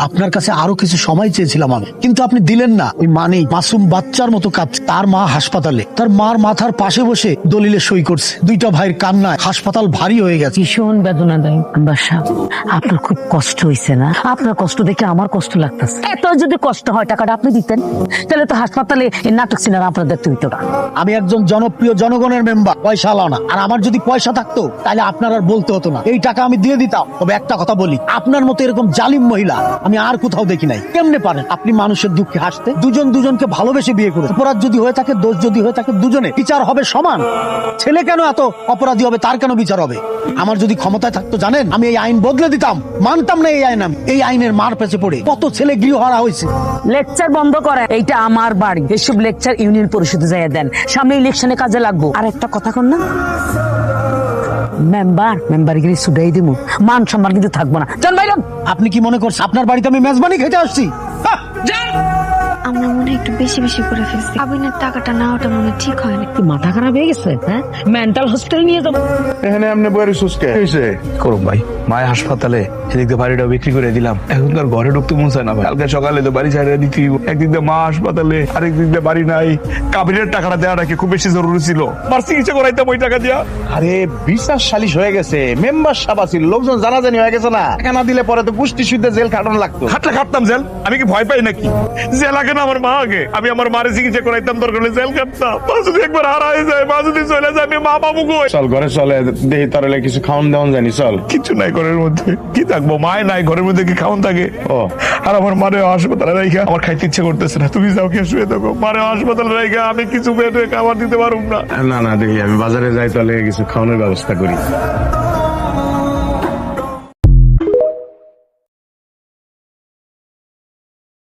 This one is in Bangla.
আপনার কাছে আরো কিছু সময় চেয়েছিলাম আমি, কিন্তু আপনি দিলেন না। ওই মানেই মাসুম বাচ্চার মতো কাজ। তার মা হাসপাতালে, তার মার মাথার পাশে বসে দলিলে সই করছে। দুইটা ভাইয়ের কান্নায় হাসপাতাল ভারী হয়ে গেছে। ভীষণ বেদনাদায়ক। বাসা, আপনার খুব কষ্ট হয়েছে না? আপনার কষ্ট দেখে আমার কষ্ট লাগতেছে। এত যদি কষ্ট হয় টাকাটা আপনি দিতেন, তাহলে তো হাসপাতালে এই নাটক সিনেমা আপনার দেখতে হইতো না। আমি একজন জনপ্রিয় জনগণের মেম্বার, পয়সা আলা না। আর আমার যদি পয়সা থাকতো তাহলে আপনার আর বলতে হতো না। এই টাকা আমি দিয়ে দিতাম। তবে একটা কথা বলি, আপনার মতো এরকম জালিম মহিলা আমি আর কোথাও দেখি নাই। কেমনে পারেন আপনি মানুষের দুঃখে হাসতে? দুজন দুজনকে ভালোবেসে বিয়ে করে, অপরাধ যদি হয়ে থাকে, দোষ যদি হয়ে থাকে, দুজনে বিচার হবে সমান। ছেলে কেন এত অপরাধী হবে, তার কেন বিচার হবে? আমার যদি ক্ষমতায় থাকতো জানেন, আমি এই আইন বদলে দিতাম। মানতাম না এই আইন। আমি এই আইনের মার পেছে পড়ে কত ছেলে গৃহহারা হয়েছে। লেকচার বন্ধ করে, এইটা আমার বাড়ি। এসব লেকচার ইউনিয়ন পরিষদে যাইয়া দেন, সামনে ইলেকশনে কাজে লাগবো। আর একটা কথা কন না, মেম্বারগিরি ছুটাই দিব, মান সম্মান কিন্তু থাকবো না। চল ভাই, আপনি কি মনে করছেন আপনার বাড়িতে আমি মেজবানি খেতে আসছি? আমরা মনে হয় একটু বেশি বেশি করে ফেলছি। আবিনের টাকাটা নেওয়াটা মনে ঠিক হয় না। কি মাথা খারাপ হয়ে গেছে? হ্যাঁ, মেন্টাল হসপিটাল নিয়ে যাবো। এখানে এমনি বইয়ের সুস্কে হয়েছে করুন ভাই, মায়ের হাসপাতালে, এদিক দিয়ে বাড়িটা বিক্রি করে দিলাম। এখন তো আর ঘরে ঢুকতে মন চায় না ভাই। কালকে সকালে তো বাড়ি ছাড়িয়ে দিচ্ছি। একদিক দিয়ে মা হাসপাতালে, আরেক দিক দিয়ে বাড়ি নাই। কাবিনের টাকাটা দেওয়া নাকি খুব বেশি জরুরি ছিল। মার চিকিৎসা করাইতাম ওই টাকা দিয়া। আরে বিশ্বাস সালিশ হয়ে গেছে, মেম্বার সাবা ছিল, লোকজন জানাজানি হয়ে গেছে না। টাকা না দিলে পরে তো পুষ্টি সুদ্ধে জেল খাটানো লাগতো। খাটলে খাটতাম জেল, আমি কি ভয় পাই নাকি? জেল আগে না আমার মা আগে। আমি আমার মারে চিকিৎসা করাইতাম, দরকার হলে জেল খাটতাম। মা যদি একবার হারাই যায়, মা যদি চলে যায়, আমি মা পাবো কই? চল ঘরে চলে দেহি তরলে কিছু খাওয়ান দেওয়ান জানি। চল। কিছু নাই ঘরের মধ্যে, কি থাকবো? মায় নাই ঘরের মধ্যে, কি খাওয়ান থাকে? ও আর আমার মারে হাসপাতালে রাইখা আমার খাইতে ইচ্ছে করতেছে না। তুমি যাও, কে শুয়ে থাকো। মারে হাসপাতালে রাইখা আমি কিছু পেটে খাবার দিতে পারুম না। না না, দেখি আমি বাজারে যাই, তাহলে কিছু খাওয়ানোর ব্যবস্থা করি।